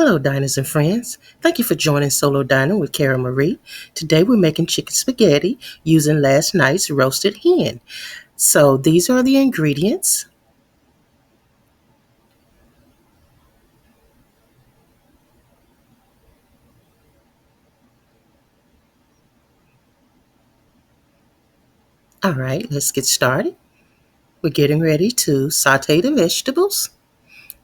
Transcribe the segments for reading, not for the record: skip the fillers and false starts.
Hello, diners and friends. Thank you for joining Solo Dining with Cara Marie. Today we're making chicken spaghetti using last night's roasted hen. So these are the ingredients. All right, let's get started. We're getting ready to saute the vegetables.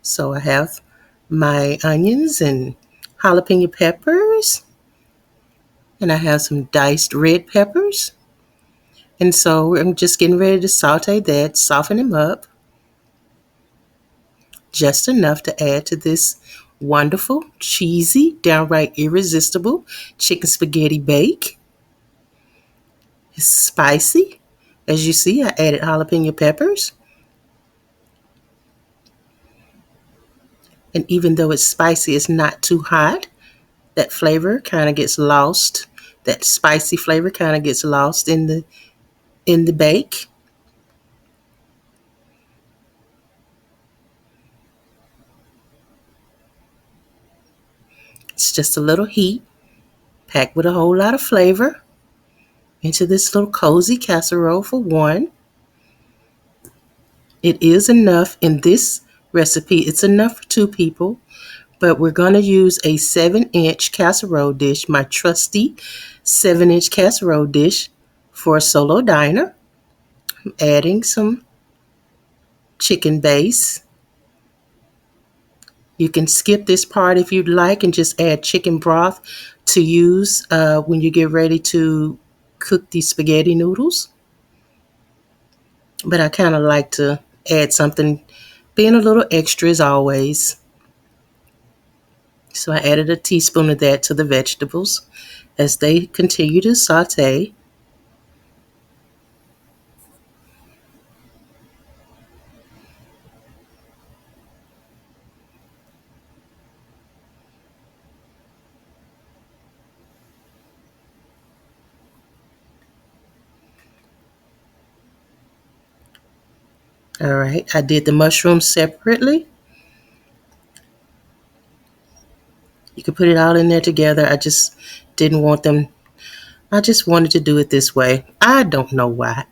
So I have my onions and jalapeno peppers, and I have some diced red peppers. And so I'm just getting ready to saute that, soften them up, just enough to add to this wonderful, cheesy, downright irresistible chicken spaghetti bake. It's spicy. As you see, I added jalapeno peppers. And even though it's spicy, it's not too hot. That flavor kind of gets lost. That spicy flavor kind of gets lost in the bake. It's just a little heat packed with a whole lot of flavor into this little cozy casserole for one. It is enough in this recipe. It's enough for two people, but we're going to use a 7-inch casserole dish, my trusty 7-inch casserole dish for a solo diner. I'm adding some chicken base. You can skip this part if you'd like and just add chicken broth to use when you get ready to cook these spaghetti noodles. But I kind of like to add something, being a little extra as always. So I added a teaspoon of that to the vegetables as they continue to saute. All right, I did the mushrooms separately. You can put it all in there together. I just didn't want them, I just wanted to do it this way. I don't know why.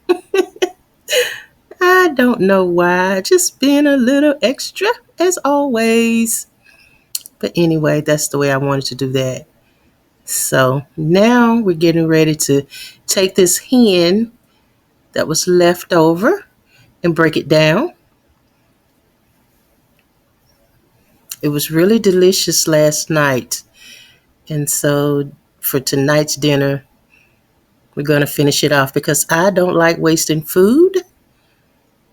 I don't know why. Just being a little extra as always. But anyway, that's the way I wanted to do that. So now we're getting ready to take this hen that was left over and break it down. It was really delicious last night. And so for tonight's dinner, we're going to finish it off because I don't like wasting food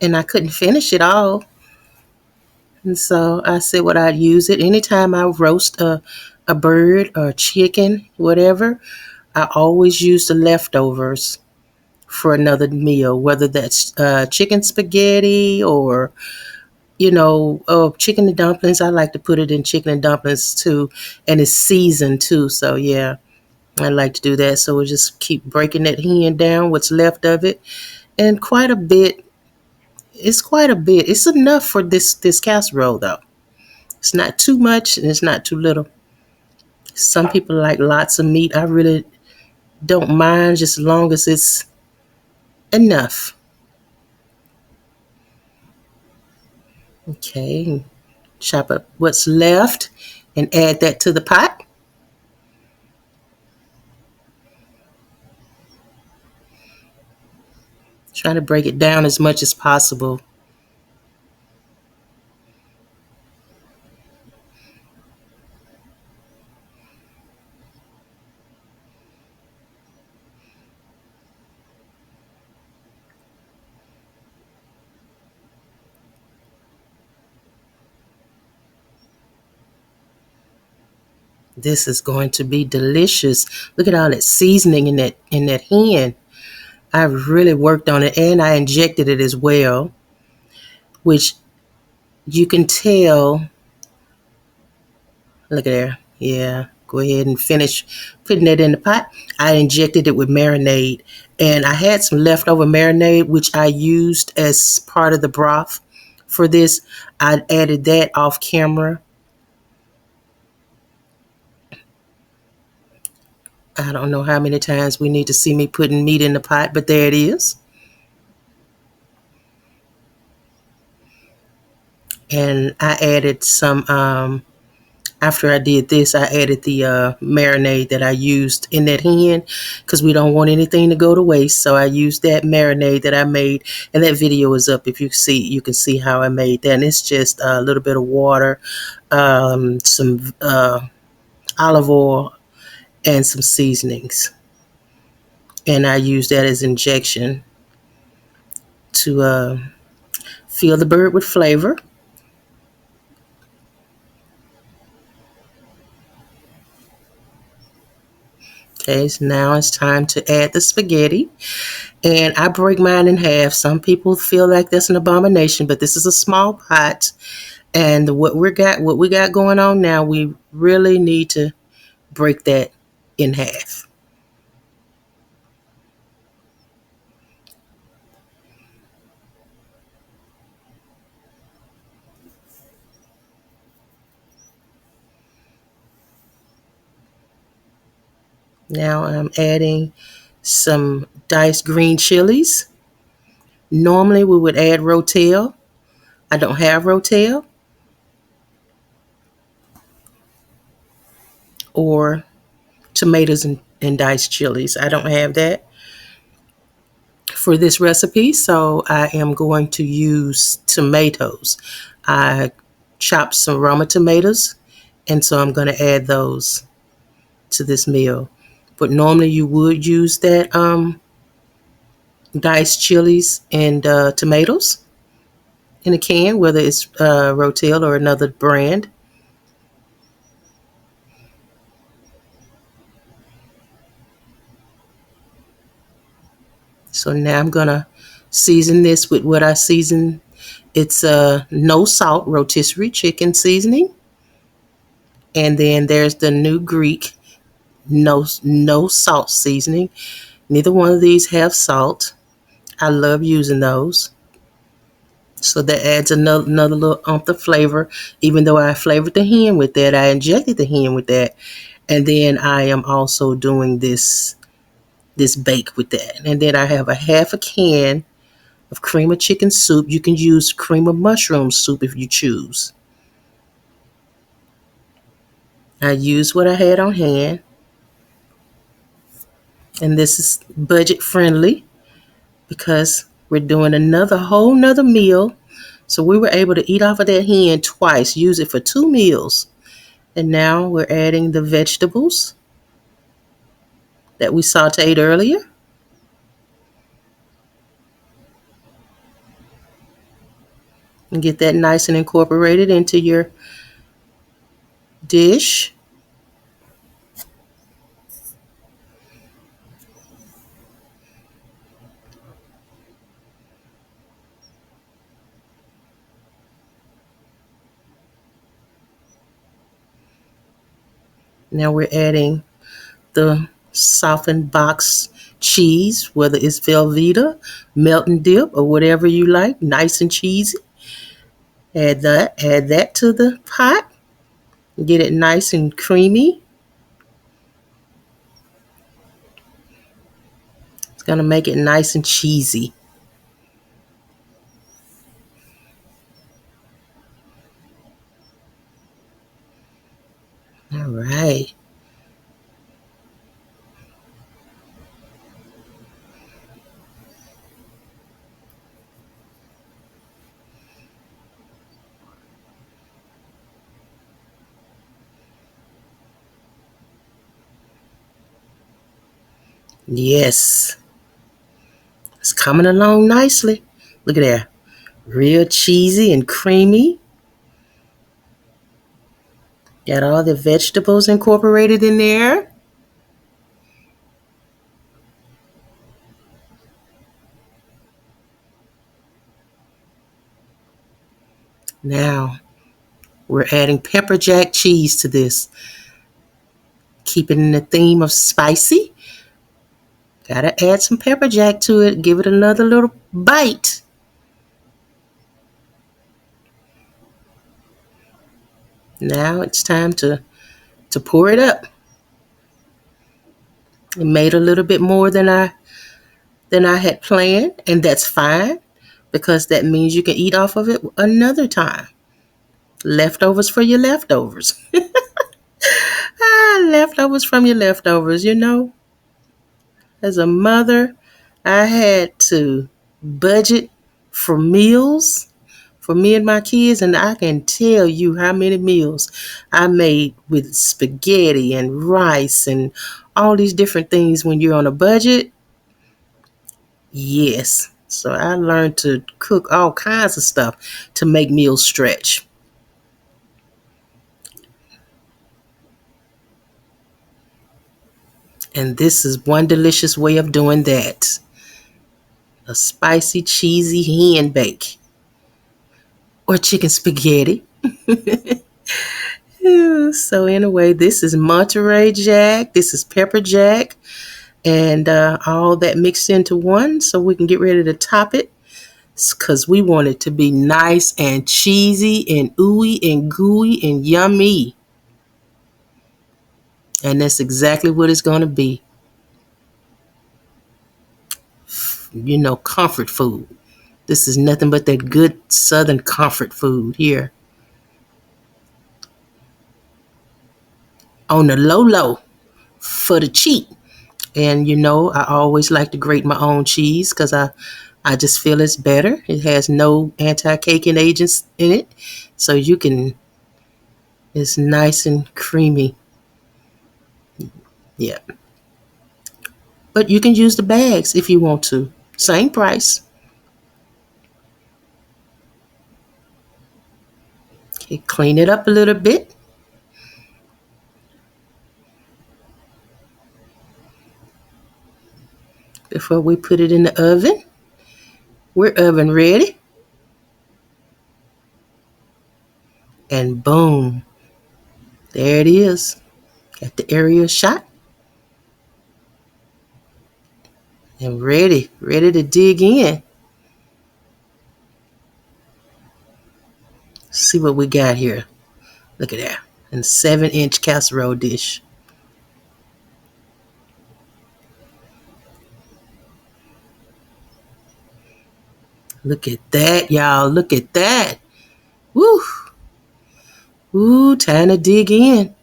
and I couldn't finish it all. And so I said, what I'd use it anytime I roast a bird or a chicken, whatever, I always use the leftovers for another meal, whether that's chicken spaghetti or, chicken and dumplings. I like to put it in chicken and dumplings too, and it's seasoned too. So yeah, I like to do that. So we'll just keep breaking that hen down, what's left of it, and quite a bit. It's quite a bit. It's enough for this casserole though. It's not too much and it's not too little. Some people like lots of meat. I really don't mind just as long as it's enough. Okay, chop up what's left and add that to the pot. Try to break it down as much as possible. This is going to be delicious. Look at all that seasoning in that hen. I really worked on it and I injected it as well, which you can tell. Look at there. Yeah, go ahead and finish putting that in the pot. I injected it with marinade and I had some leftover marinade, which I used as part of the broth for this. I added that off camera I don't know how many times we need to see me putting meat in the pot, but there it is. And I added some, after I did this, I added the marinade that I used in that hen because we don't want anything to go to waste. So I used that marinade that I made, and that video is up. If you can see how I made that. And it's just a little bit of water, some olive oil, and some seasonings. And I use that as injection to fill the bird with flavor. Okay, so now it's time to add the spaghetti. And I break mine in half. Some people feel like that's an abomination, but this is a small pot. And what we got going on now, we really need to break that in half. Now I'm adding some diced green chilies. Normally we would add rotel. I don't have rotel or tomatoes and diced chilies. I don't have that for this recipe, so I am going to use tomatoes. I chopped some Roma tomatoes, and so I'm going to add those to this meal. But normally you would use that diced chilies and tomatoes in a can, whether it's Rotel or another brand. So now I'm gonna season this with what I season. It's no salt rotisserie chicken seasoning, and then there's the new Greek no salt seasoning. Neither one of these have salt. I love using those. So that adds another little of flavor. Even though I flavored the hen with that, I injected the hen with that, and then I am also doing this bake with that. And then I have a half a can of cream of chicken soup. You can use cream of mushroom soup if you choose. I used what I had on hand, and this is budget friendly because we're doing another whole nother meal. So we were able to eat off of that hen twice, use it for 2 meals. And now we're adding the vegetables that we sauteed earlier. And get that nice and incorporated into your dish. Now we're adding the softened box cheese, whether it's Velveeta, melt and dip, or whatever you like, nice and cheesy. Add that to the pot. Get it nice and creamy. It's gonna make it nice and cheesy. All right. Yes. It's coming along nicely. Look at that. Real cheesy and creamy. Got all the vegetables incorporated in there. Now, we're adding pepper jack cheese to this. Keeping in the theme of spicy. Gotta add some pepper jack to it. Give it another little bite. Now it's time to pour it up. It made a little bit more than I had planned, and that's fine because that means you can eat off of it another time. Leftovers for your leftovers. Leftovers from your leftovers, As a mother, I had to budget for meals for me and my kids, and I can tell you how many meals I made with spaghetti and rice and all these different things when you're on a budget. Yes. So I learned to cook all kinds of stuff to make meals stretch. And this is one delicious way of doing that. A spicy, cheesy hen bake or chicken spaghetti. So anyway, this is Monterey Jack. This is pepper jack. And all that mixed into one so we can get ready to top it because we want it to be nice and cheesy and ooey and gooey and yummy. And that's exactly what it's going to be. Comfort food. This is nothing but that good southern comfort food here. On the low for the cheap. And I always like to grate my own cheese because I just feel it's better. It has no anti-caking agents in it. So it's nice and creamy. Yeah. But you can use the bags if you want to. Same price. Okay, clean it up a little bit. Before we put it in the oven. We're oven ready. And boom. There it is. Got the aerial shot. And ready to dig in. See what we got here. Look at that. And 7-inch casserole dish. Look at that, y'all. Look at that. Woo. Ooh, time to dig in.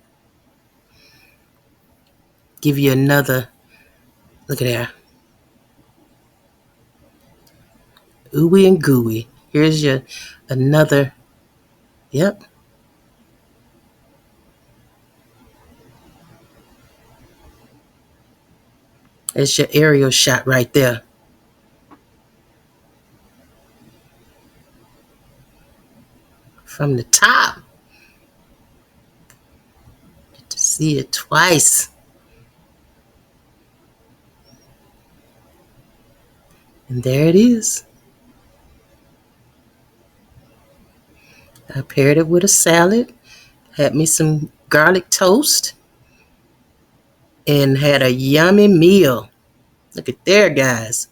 Give you another. Look at that. Ooey and gooey. Here's your another. Yep. That's your aerial shot right there. From the top. Get to see it twice. And there it is. I paired it with a salad. Had me some garlic toast. And had a yummy meal. Look at there, guys.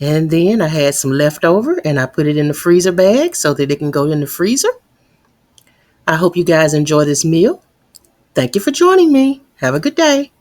And then I had some leftover and I put it in the freezer bag so that it can go in the freezer. I hope you guys enjoy this meal. Thank you for joining me. Have a good day.